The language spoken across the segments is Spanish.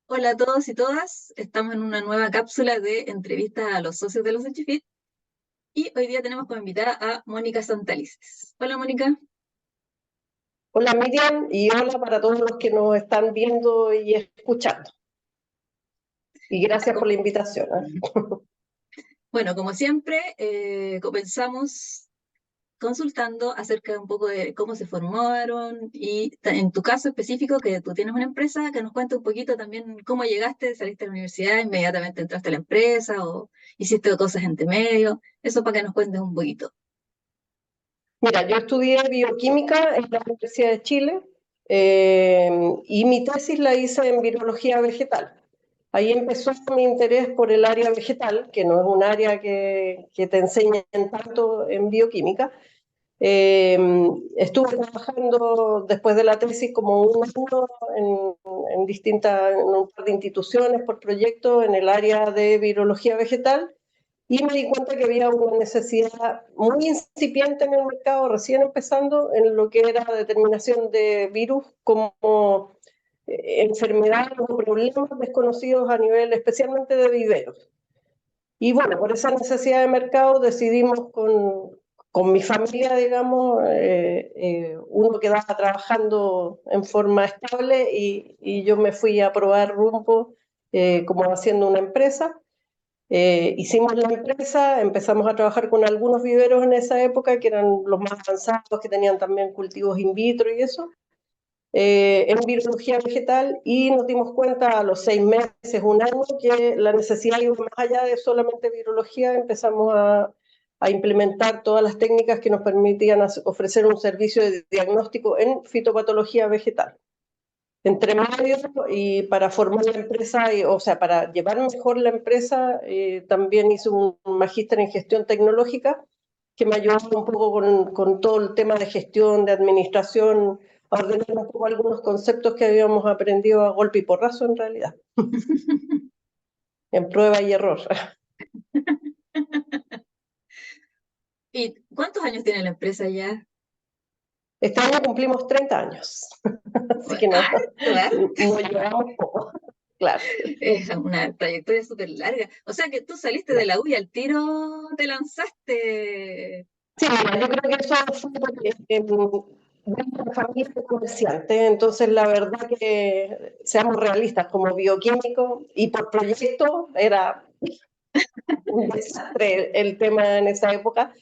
Hola a todos y todas, estamos en una nueva cápsula de entrevistas a los socios de los HFIT y hoy día tenemos como invitada a Mónica Santalices. Hola Mónica. Hola Miriam y hola para todos los que nos están viendo y escuchando. Y Ya, gracias por la invitación. bueno, como siempre, comenzamos consultando acerca de un poco de cómo se formaron y en tu caso específico, que tú tienes una empresa, que nos cuente un poquito también cómo llegaste, saliste de la universidad, inmediatamente entraste a la empresa o hiciste cosas entre medio, eso para que nos cuentes un poquito. Mira, yo estudié bioquímica en la Universidad de Chile y mi tesis la hice en virología vegetal. Ahí empezó mi interés por el área vegetal, que no es un área que te enseñan tanto en bioquímica. Eh, Estuve trabajando después de la tesis como un año en un par de instituciones por proyecto en el área de virología vegetal y me di cuenta que había una necesidad muy incipiente en el mercado, recién empezando, en lo que era determinación de virus como enfermedades o problemas desconocidos a nivel especialmente de viveros. Y bueno, por esa necesidad de mercado decidimos con mi familia, digamos, uno quedaba trabajando en forma estable y yo me fui a probar rumbo como haciendo una empresa. Hicimos la empresa, empezamos a trabajar con algunos viveros en esa época que eran los más avanzados, que tenían también cultivos in vitro y eso en virología vegetal y nos dimos cuenta a los 6 meses, un año, que la necesidad iba más allá de solamente virología. Empezamos a implementar todas las técnicas que nos permitían ofrecer un servicio de diagnóstico en fitopatología vegetal. Entre medio y para formar la empresa, o sea, para llevar mejor la empresa, también hice un magíster en gestión tecnológica que me ayudó un poco con todo el tema de gestión, de administración, a ordenar un poco algunos conceptos que habíamos aprendido a golpe y porrazo en realidad, en prueba y error. ¿Y cuántos años tiene la empresa ya? Este año cumplimos 30 años, así que no, Harto. no llevamos poco, claro. Es una trayectoria súper larga. O sea que tú saliste de la U y al tiro te lanzaste. Sí, mira, yo creo que eso fue porque vengo de una familia de comerciantes, entonces la verdad que seamos realistas, como bioquímico y por proyecto era un desastre el tema en esa época.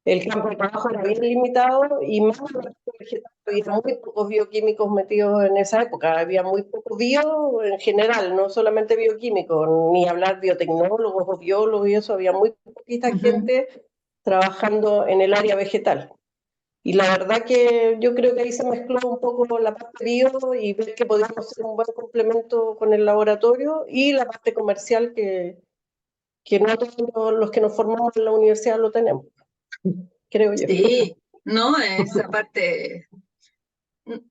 El campo de trabajo era bien limitado y más en la parte vegetal había muy pocos bioquímicos metidos en esa época, había muy pocos bio en general, no solamente bioquímicos, ni hablar biotecnólogos o biólogos y eso, había muy poquita Ujú. gente trabajando en el área vegetal. Y la verdad que yo creo que ahí se mezcló un poco la parte bio y ver que podíamos ser un buen complemento con el laboratorio y la parte comercial que no todos los que nos formamos en la universidad lo tenemos, creo yo. Sí, no, esa parte,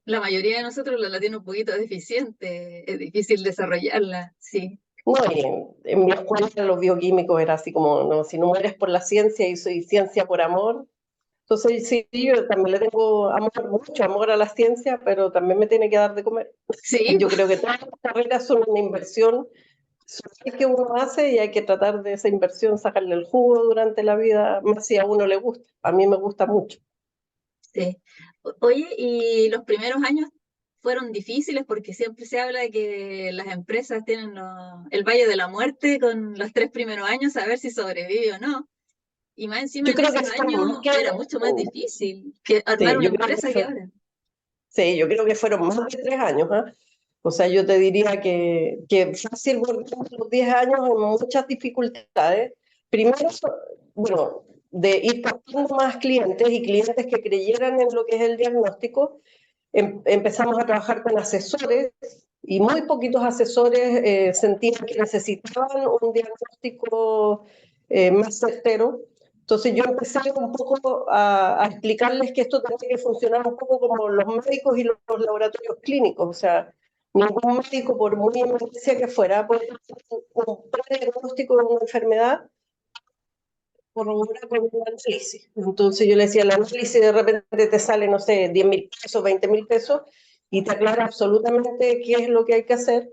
la mayoría de nosotros la tiene un poquito deficiente, es difícil desarrollarla, sí. No, y en mi escuela los bioquímicos era así como, no, si no mueres por la ciencia y soy ciencia por amor. Entonces sí, yo también le tengo amor, mucho amor a la ciencia, pero también me tiene que dar de comer. Sí, Yo creo que todas las carreras son una inversión social que uno hace y hay que tratar de esa inversión sacarle el jugo durante la vida, más si a uno le gusta. A mí me gusta mucho. sí. Oye, ¿y los primeros años fueron difíciles? Porque siempre se habla de que las empresas tienen el Valle de la Muerte con los 3 primeros años, a ver si sobrevive o no. Y más encima Yo en creo esos que años fueron más que, era mucho más difícil que armar sí, una yo creo empresa que que ahora. sí, yo creo que fueron más de 3 años, ¿ah? O sea, yo te diría que fácil volvemos los 10 años en muchas dificultades. Primero, bueno, de ir captando más clientes y clientes que creyeran en lo que es el diagnóstico. Empezamos a trabajar con asesores y muy poquitos asesores sentían que necesitaban un diagnóstico más certero. Entonces yo empecé un poco a explicarles que esto tenía que funcionar un poco como los médicos y los laboratorios clínicos. O sea, ningún médico, por muy emergencia que fuera, puede hacer un prediagnóstico de una enfermedad corrobora con un análisis. Entonces yo le decía, el análisis de repente te sale, no sé, 10.000 pesos, 20.000 pesos, y te aclara absolutamente qué es lo que hay que hacer.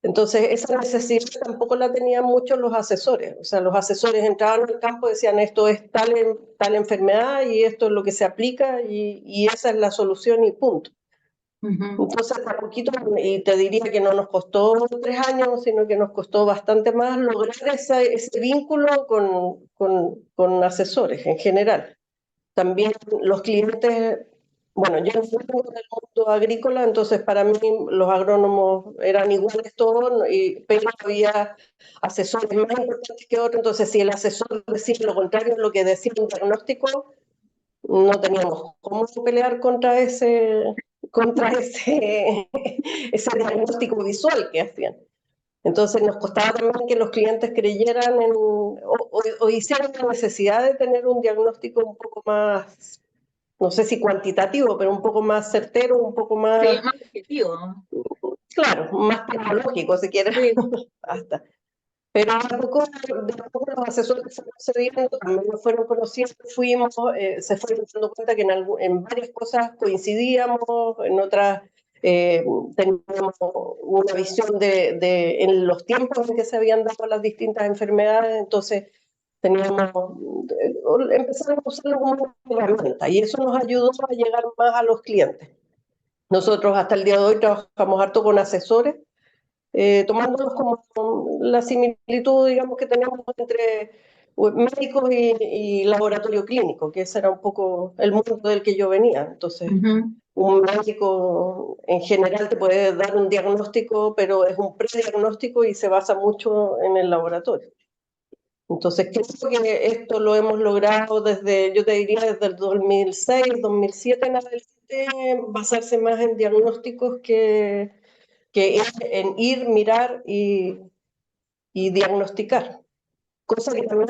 Entonces, esa necesidad tampoco la tenían muchos los asesores. O sea, los asesores entraban al campo y decían, esto es tal enfermedad y esto es lo que se aplica y esa es la solución y punto. Ujú. Entonces, a poquito, y te diría que no nos costó 3 años, sino que nos costó bastante más lograr ese vínculo con asesores en general. También los clientes, bueno, yo no vengo del mundo agrícola, entonces para mí los agrónomos eran iguales todos, ¿no? Pero había asesores más importantes que otros, entonces si el asesor decía lo contrario de lo que decía un diagnóstico, no teníamos cómo pelear contra ese diagnóstico visual que hacían. Entonces nos costaba también que los clientes creyeran o hicieran la necesidad de tener un diagnóstico un poco más, no sé si cuantitativo, pero un poco más certero, un poco Sí, más, más objetivo. claro, más tecnológico, si quieres. Sí. Hasta. Pero de a poco los asesores se fueron cediendo, también nos fueron conociendo, fuimos, se fueron dando cuenta que en varias cosas coincidíamos, en otras teníamos una visión en los tiempos en que se habían dado las distintas enfermedades, entonces empezamos a usarlo como una herramienta y eso nos ayudó a llegar más a los clientes. Nosotros hasta el día de hoy trabajamos harto con asesores, tomándolos como la similitud, digamos, que tenemos entre médicos y laboratorio clínico, que ese era un poco el mundo del que yo venía. Entonces, Ujú. un médico en general te puede dar un diagnóstico, pero es un prediagnóstico y se basa mucho en el laboratorio. Entonces, creo que esto lo hemos logrado desde, yo te diría, desde el 2006, 2007 en adelante, basarse más en diagnósticos que en ir, mirar y diagnosticar, cosa que también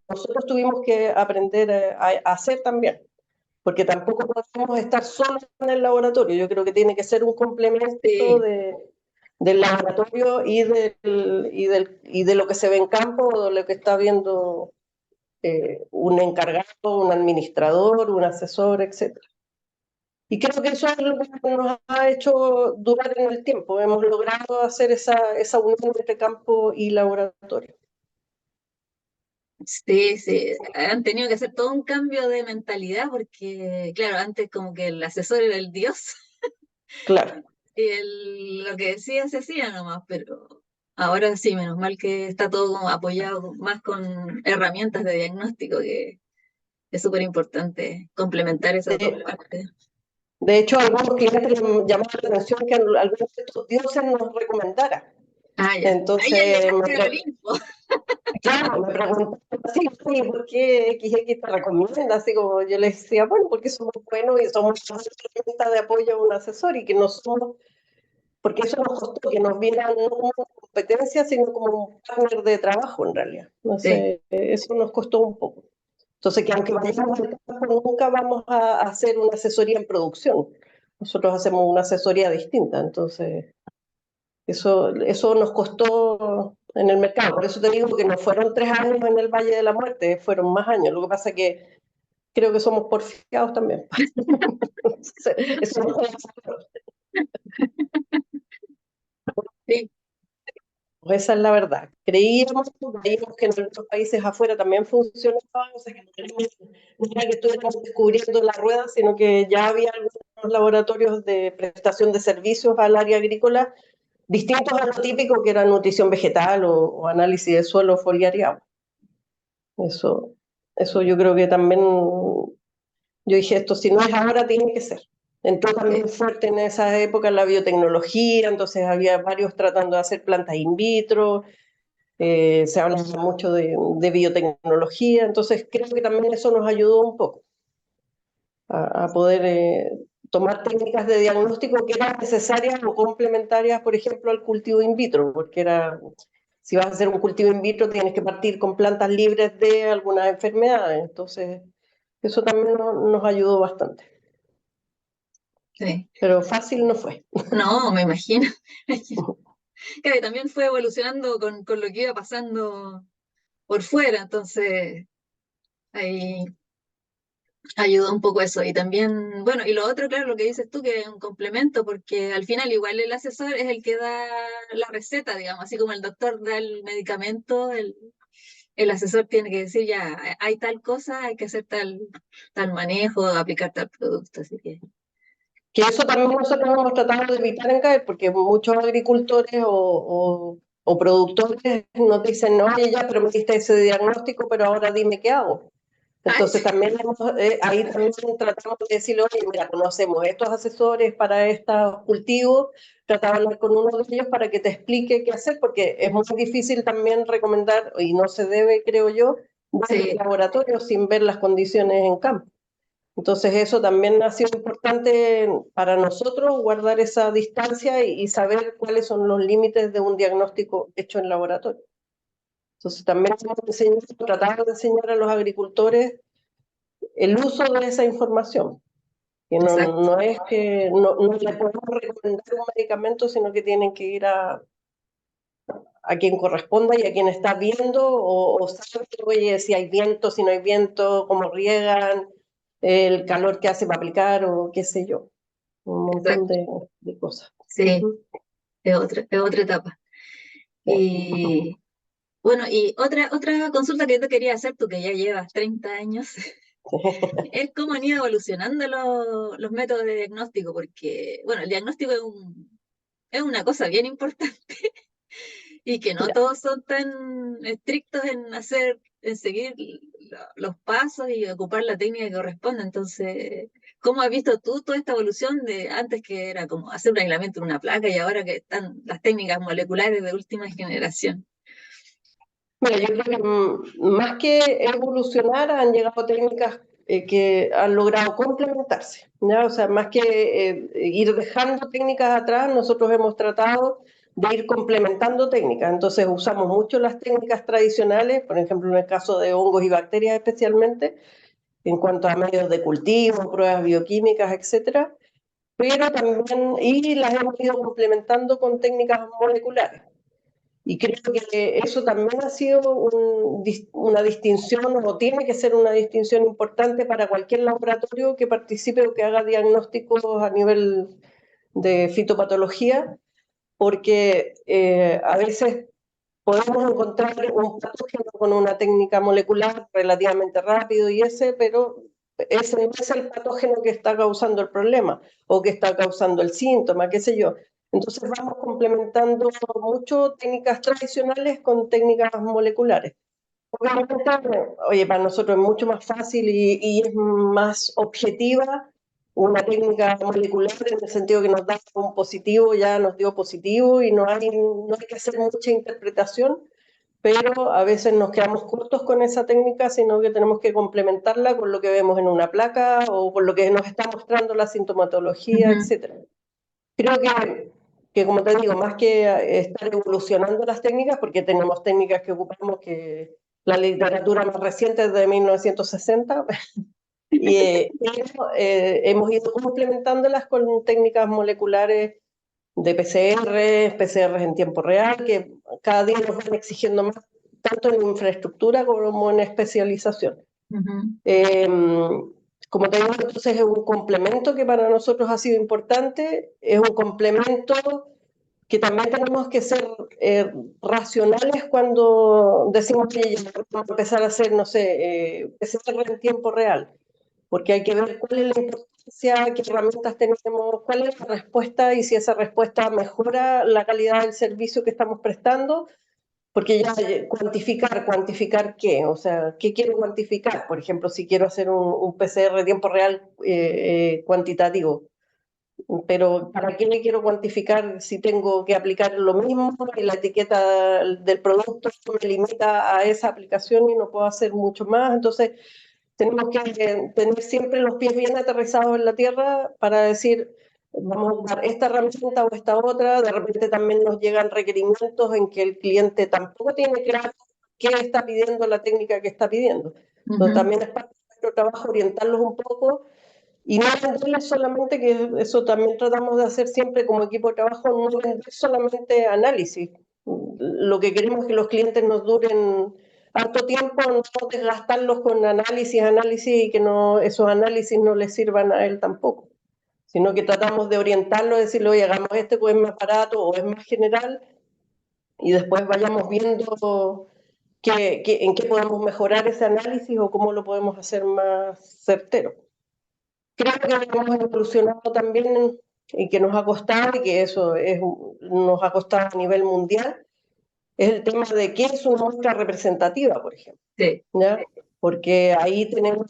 nosotros tuvimos que aprender a hacer también, porque tampoco podemos estar solos en el laboratorio, yo creo que tiene que ser un complemento Sí, del laboratorio y de lo que se ve en campo, o de lo que está viendo un encargado, un administrador, un asesor, etc. Y creo que eso es lo que nos ha hecho durar en el tiempo. Hemos logrado hacer esa unión entre campo y laboratorio. sí, sí. Han tenido que hacer todo un cambio de mentalidad porque, claro, antes como que el asesor era el dios Claro. y lo que decía se hacía nomás, pero ahora sí, menos mal que está todo como apoyado más con herramientas de diagnóstico, que es súper importante complementar esas dos De, partes. de hecho, a algunos clientes les llamó la atención que algunos de estos dioses nos recomendaran. Ah, ya. Ahí ya Entonces, llegaste al Olimpo. claro, me preguntaban así, oye, ¿por qué XX te recomienda? Así como yo les decía, bueno, porque somos buenos y somos una herramienta de apoyo a un asesor y que no somos, porque eso nos costó que nos vieran no como una competencia, sino como un partner de trabajo en realidad. No Sí, sé, eso nos costó un poco. Entonces, que aunque vayamos al campo, nunca vamos a hacer una asesoría en producción. Nosotros hacemos una asesoría distinta, entonces eso nos costó en el mercado. Por eso te digo que no fueron 3 años en el Valle de la Muerte, fueron más años. Lo que pasa es que creo que somos porfiados también. Eso no fue sí, esa es la verdad. Veíamos que en otros países afuera también funcionaba, o sea, que no era que estuviéramos descubriendo la rueda, sino que ya había algunos laboratorios de prestación de servicios al área agrícola distintos a lo típico que era nutrición vegetal o análisis de suelo foliar y agua. Eso, eso yo creo que también, yo dije, esto si no es ahora, tiene que ser. Entró sí. también fuerte en esa época la biotecnología, entonces había varios tratando de hacer plantas in vitro, se habla mucho de biotecnología, entonces creo que también eso nos ayudó un poco a poder tomar técnicas de diagnóstico que eran necesarias o complementarias, por ejemplo, al cultivo in vitro, porque si vas a hacer un cultivo in vitro tienes que partir con plantas libres de algunas enfermedades, entonces eso también nos ayudó bastante, Sí. pero fácil no fue. No, me imagino. Claro, y también fue evolucionando con lo que iba pasando por fuera, entonces ahí. ayuda un poco eso. Y también, bueno, y lo otro, claro, lo que dices tú, que es un complemento, porque al final igual el asesor es el que da la receta, digamos, así como el doctor da el medicamento, el asesor tiene que decir, ya, hay tal cosa, hay que hacer tal manejo, aplicar tal producto, así que... Que eso también nosotros hemos tratado de evitar en CAE, porque muchos agricultores o productores nos dicen, no, oye, ya, pero me diste ese diagnóstico, pero ahora dime qué hago. Ay, Entonces también ahí también tratamos de decirle, oye, mira, conocemos estos asesores para estos cultivos, trataba de hablar con uno de ellos para que te explique qué hacer, porque es muy difícil también recomendar, y no se debe, creo yo, desde el sí, laboratorio sin ver las condiciones en campo. Entonces eso también ha sido importante para nosotros, guardar esa distancia y saber cuáles son los límites de un diagnóstico hecho en laboratorio. Entonces también hemos tratado de enseñar a los agricultores el uso de esa información, que exacto, no es que no le podemos recomendar un medicamento, sino que tienen que ir a quien corresponda y a quien está viendo o sabe, oye, si hay viento, si no hay viento, cómo riegan, el calor que hace para aplicar o qué sé yo, un montón exacto, de cosas. sí, es otra etapa. Y bueno, y otra consulta que yo te quería hacer, tú que ya llevas 30 años, es cómo han ido evolucionando los métodos de diagnóstico, porque, bueno, el diagnóstico es una cosa bien importante y que no Ya. todos son tan estrictos en seguir los pasos y ocupar la técnica que corresponde. Entonces, ¿cómo has visto tú toda esta evolución de antes que era como hacer un aislamiento en una placa y ahora que están las técnicas moleculares de última generación? Mira, yo creo que más que evolucionar han llegado técnicas que han logrado complementarse, ¿ya? O sea, más que ir dejando técnicas atrás, nosotros hemos tratado de ir complementando técnicas. Entonces usamos mucho las técnicas tradicionales, por ejemplo, en el caso de hongos y bacterias especialmente, en cuanto a medios de cultivo, pruebas bioquímicas, etcétera, pero también, y las hemos ido complementando con técnicas moleculares. Y creo que eso también ha sido una distinción, o tiene que ser una distinción importante para cualquier laboratorio que participe o que haga diagnósticos a nivel de fitopatología, porque a veces podemos encontrar un patógeno con una técnica molecular relativamente rápido y pero ese no es el patógeno que está causando el problema o que está causando el síntoma, qué sé yo. Entonces vamos complementando mucho técnicas tradicionales con técnicas moleculares. Obviamente, oye, para nosotros es mucho más fácil y es más objetiva una técnica molecular en el sentido que nos da un positivo, ya nos dio positivo y no hay que hacer mucha interpretación, pero a veces nos quedamos cortos con esa técnica, sino que tenemos que complementarla con lo que vemos en una placa o con lo que nos está mostrando la sintomatología, Ujú, etcétera. Creo que, como te digo, más que estar evolucionando las técnicas, porque tenemos técnicas que ocupamos que la literatura más reciente es de 1960, y hemos ido complementándolas con técnicas moleculares de PCR en tiempo real, que cada día nos van exigiendo más, tanto en infraestructura como en especialización. ujú. Eh, Como te digo, entonces es un complemento que para nosotros ha sido importante, es un complemento que también tenemos que ser racionales cuando decimos que ya vamos a empezar a hacer, no sé, PCR en tiempo real, porque hay que ver cuál es la importancia, qué herramientas tenemos, cuál es la respuesta y si esa respuesta mejora la calidad del servicio que estamos prestando, porque ya cuantificar qué, o sea, qué quiero cuantificar. Por ejemplo, si quiero hacer un PCR de tiempo real cuantitativo, pero ¿para qué le quiero cuantificar si tengo que aplicar lo mismo y la etiqueta del producto me limita a esa aplicación y no puedo hacer mucho más? Entonces, tenemos que tener siempre los pies bien aterrizados en la tierra para decir, vamos a usar esta herramienta o esta otra. De repente también nos llegan requerimientos en que el cliente tampoco tiene claro qué está pidiendo, la técnica que está pidiendo. Entonces Ujú. también es parte de nuestro trabajo orientarlos un poco y no venderles solamente, que eso también tratamos de hacer siempre como equipo de trabajo, no vender solamente análisis. Lo que queremos es que los clientes nos duren harto tiempo no desgastarlos con análisis y que no, esos análisis no les sirvan a él tampoco, sino que tratamos de orientarlo, de decirle, oye, hagamos este, pues es más barato o es más general, y después vayamos viendo en qué podemos mejorar ese análisis o cómo lo podemos hacer más certero. Creo que hemos evolucionado también y que nos ha costado, y que eso nos ha costado a nivel mundial, es el tema de qué es una muestra representativa, por ejemplo. Sí. ¿Ya? Porque ahí tenemos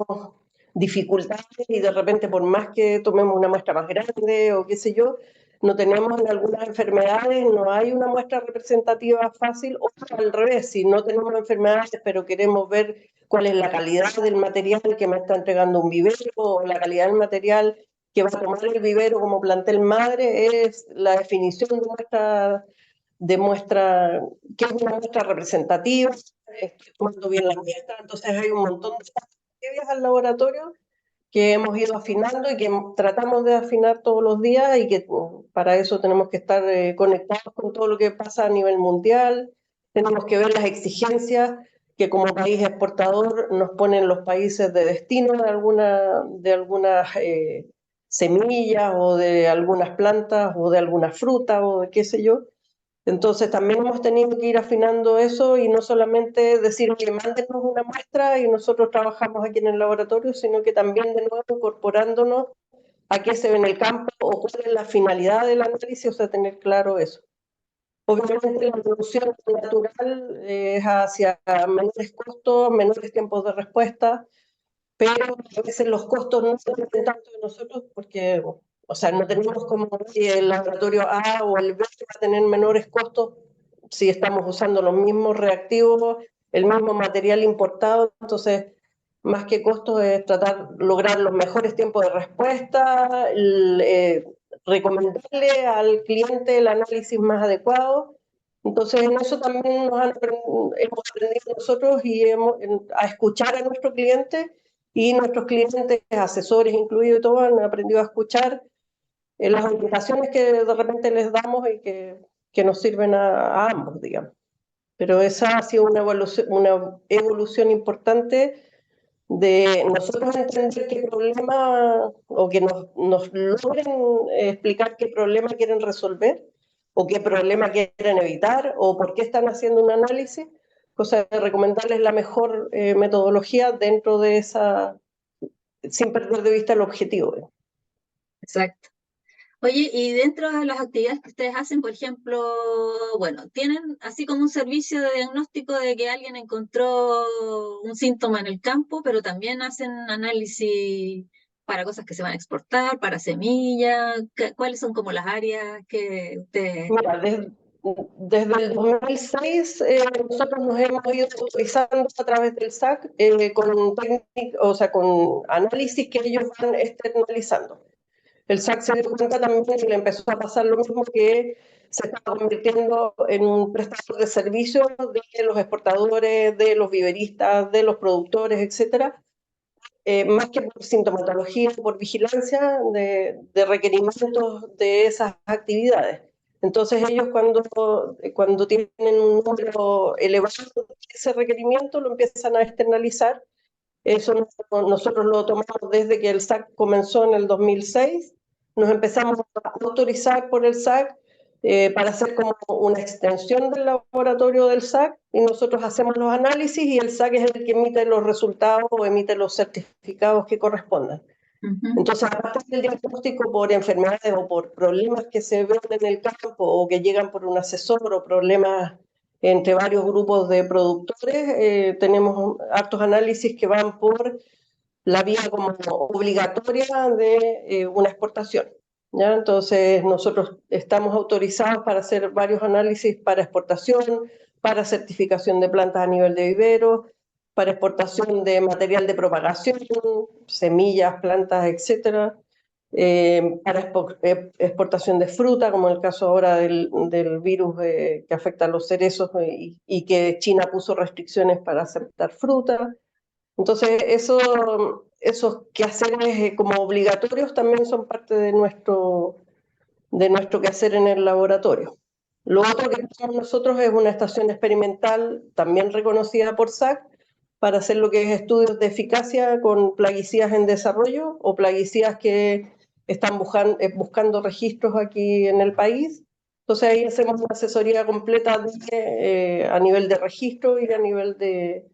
dificultades y de repente por más que tomemos una muestra más grande o qué sé yo, no tenemos en algunas enfermedades, no hay una muestra representativa fácil, o al revés, si no tenemos enfermedades pero queremos ver cuál es la calidad del material que me está entregando un vivero o la calidad del material que va a tomar el vivero como plantel madre, es la definición de muestra, qué es una muestra representativa, estoy tomando bien la muestra, entonces hay un montón de previas al laboratorio que hemos ido afinando y que tratamos de afinar todos los días y que para eso tenemos que estar conectados con todo lo que pasa a nivel mundial, tenemos que ver las exigencias que como país exportador nos ponen los países de destino de algunas semillas o de algunas plantas o de alguna fruta o de qué sé yo. Entonces también hemos tenido que ir afinando eso y no solamente decir que mándenos una muestra y nosotros trabajamos aquí en el laboratorio, sino que también de nuevo incorporándonos a qué se ve en el campo o cuál es la finalidad del análisis, o sea, tener claro eso. Obviamente la evolución natural es hacia menores costos, menores tiempos de respuesta, pero a veces los costos no se dependen tanto de nosotros porque, o sea, no tenemos como si el laboratorio A o el B va a tener menores costos si estamos usando los mismos reactivos, el mismo material importado, entonces más que costos es tratar de lograr los mejores tiempos de respuesta, recomendarle al cliente el análisis más adecuado. Entonces en eso también hemos aprendido nosotros a escuchar a nuestro cliente y nuestros clientes, asesores incluidos y todo, han aprendido a escuchar las orientaciones que de repente les damos y que nos sirven a ambos, digamos. Pero esa ha sido una evolución importante de nosotros entender qué problema o que nos logren explicar qué problema quieren resolver o qué problema quieren evitar o por qué están haciendo un análisis, cosa de recomendarles la mejor metodología dentro de esa, sin perder de vista el objetivo. Exacto. Oye, y dentro de las actividades que ustedes hacen, por ejemplo, bueno, tienen así como un servicio de diagnóstico de que alguien encontró un síntoma en el campo, pero también hacen análisis para cosas que se van a exportar, para semillas. ¿Cuáles son como las áreas que ustedes... Mira, desde el 2006 nosotros nos hemos ido autorizando a través del SAC o sea, con análisis que ellos van externalizando. El SAC se dio cuenta también que le empezó a pasar lo mismo, que se estaba convirtiendo en un prestador de servicios de los exportadores, de los viveristas, de los productores, etcétera, más que por sintomatología, por vigilancia de requerimientos de esas actividades. Entonces ellos cuando tienen un número elevado de ese requerimiento lo empiezan a externalizar. Eso nosotros lo tomamos desde que el SAC comenzó en el 2006, nos empezamos a autorizar por el SAC para hacer como una extensión del laboratorio del SAC y nosotros hacemos los análisis y el SAC es el que emite los resultados o emite los certificados que correspondan. Ujú. Entonces, aparte del diagnóstico por enfermedades o por problemas que se ven en el campo o que llegan por un asesor o problemas entre varios grupos de productores, tenemos hartos análisis que van por la vía como obligatoria de una exportación. ¿Ya? Entonces, nosotros estamos autorizados para hacer varios análisis para exportación, para certificación de plantas a nivel de vivero, para exportación de material de propagación, semillas, plantas, etcétera, para exportación de fruta, como en el caso ahora del virus que afecta a los cerezos y que China puso restricciones para aceptar fruta. Entonces, esos quehaceres como obligatorios también son parte de nuestro quehacer en el laboratorio. Lo otro que tenemos nosotros es una estación experimental también reconocida por SAC para hacer lo que es estudios de eficacia con plaguicidas en desarrollo o plaguicidas que están buscando registros aquí en el país. Entonces ahí hacemos una asesoría completa a nivel de registro y a nivel de,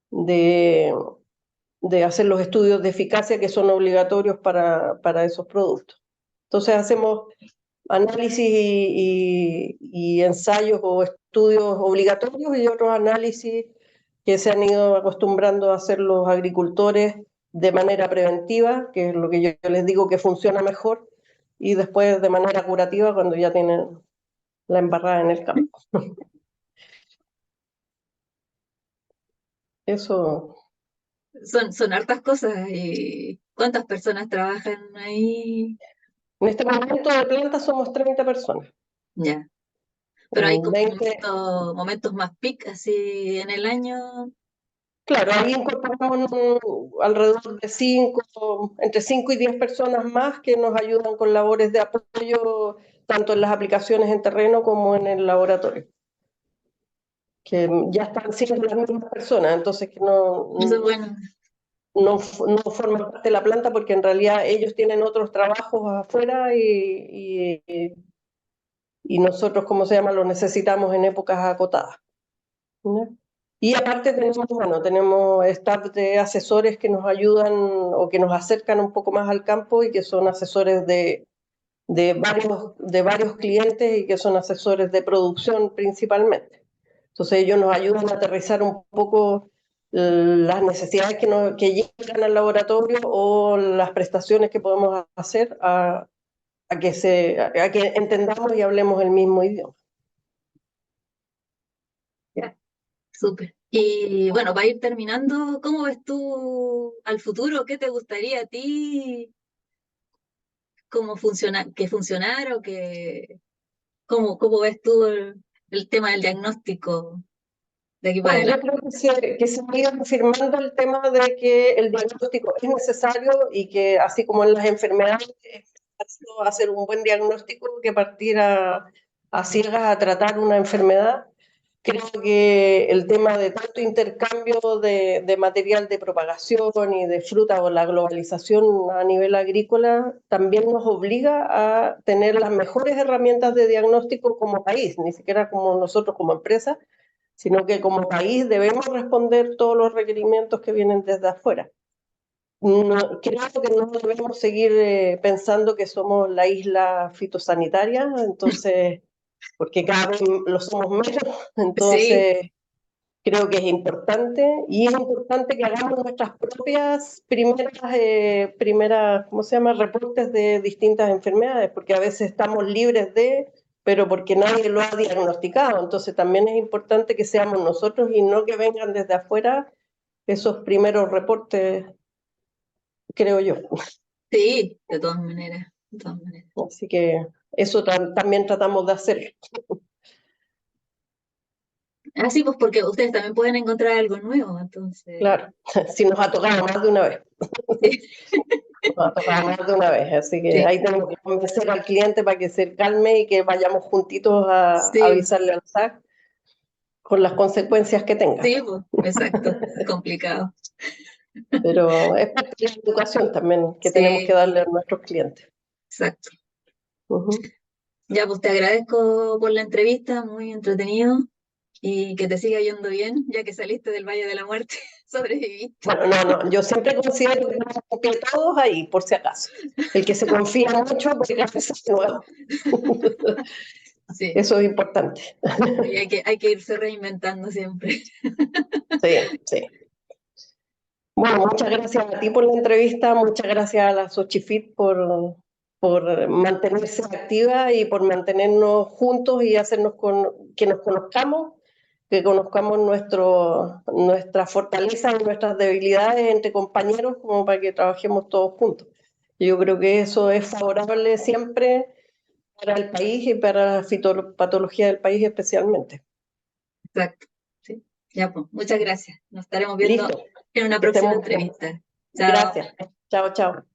de hacer los estudios de eficacia que son obligatorios para esos productos. Entonces hacemos análisis y ensayos o estudios obligatorios y otros análisis que se han ido acostumbrando a hacer los agricultores de manera preventiva, que es lo que yo les digo que funciona mejor, y después de manera curativa cuando ya tienen la embarrada en el campo. Eso. Son hartas cosas. ¿Y cuántas personas trabajan ahí? En este momento de planta somos 30 personas. Ya. Pero hay como 20, momentos más peak así en el año. claro, ahí incorporamos alrededor de 5, entre 5 y 10 personas más que nos ayudan con labores de apoyo, tanto en las aplicaciones en terreno como en el laboratorio, que ya están siendo las mismas personas, entonces que Eso es bueno. no forman parte de la planta porque en realidad ellos tienen otros trabajos afuera y nosotros, ¿cómo se llama?, los necesitamos en épocas acotadas, ¿no? Y aparte tenemos staff de asesores que nos ayudan o que nos acercan un poco más al campo y que son asesores de varios clientes y que son asesores de producción principalmente. Entonces ellos nos ayudan a aterrizar un poco las necesidades que llegan al laboratorio o las prestaciones que podemos hacer a que entendamos y hablemos el mismo idioma. Ya, súper. Y bueno, para ir terminando, ¿cómo ves tú al futuro? ¿Qué te gustaría a ti? ¿Cómo funciona, que funcionara o que, cómo ves tú el tema del diagnóstico de aquí para Bueno, yo adelante? creo que se ha ido confirmando el tema de que el diagnóstico es necesario y que así como en las enfermedades es necesario hacer un buen diagnóstico que partir a ciegas a tratar una enfermedad. Creo que el tema de tanto intercambio de material de propagación y de fruta o la globalización a nivel agrícola también nos obliga a tener las mejores herramientas de diagnóstico como país, ni siquiera como nosotros como empresa, sino que como país debemos responder todos los requerimientos que vienen desde afuera. Creo que no debemos seguir pensando que somos la isla fitosanitaria, entonces, porque cada vez lo somos menos, Sí, entonces creo que es importante y es importante que hagamos nuestras propias primeras, ¿cómo se llama?, reportes de distintas enfermedades, porque a veces estamos libres pero porque nadie lo ha diagnosticado. Entonces también es importante que seamos nosotros y no que vengan desde afuera esos primeros reportes, creo yo. sí, de todas maneras, de todas maneras. Así que eso también tratamos de hacer. Ah, sí, pues porque ustedes también pueden encontrar algo nuevo, entonces, Claro, si nos ha tocado más de una vez. sí, Nos ha tocado más de una vez, así que sí, ahí tenemos que convencer al cliente para que se calme y que vayamos juntitos a sí, avisarle al SAC con las consecuencias que tenga. sí, pues, exacto, es complicado. Pero es parte de la educación también que tenemos que Sí, darle a nuestros clientes. exacto. Ujú. Ya, pues te agradezco por la entrevista, muy entretenido, y que te siga yendo bien, ya que saliste del Valle de la Muerte, sobreviviste. Bueno, no, yo siempre considero que tenemos que todos ahí, por si acaso. El que se confía mucho puede caerse de nuevo. Sí, Eso es importante. y hay que irse reinventando siempre. Sí, sí. Bueno, muchas gracias a ti por la entrevista, muchas gracias a la Xochifit por mantenerse activa y por mantenernos juntos y hacernos que nos conozcamos, que conozcamos nuestras fortalezas y nuestras debilidades entre compañeros como para que trabajemos todos juntos. Yo creo que eso es favorable siempre para el país y para la fitopatología del país especialmente. Exacto. Sí. Ya, pues, muchas gracias. Nos estaremos viendo Listo, en una que estén próxima muy bien. entrevista. Chao. Gracias. Chao, chao.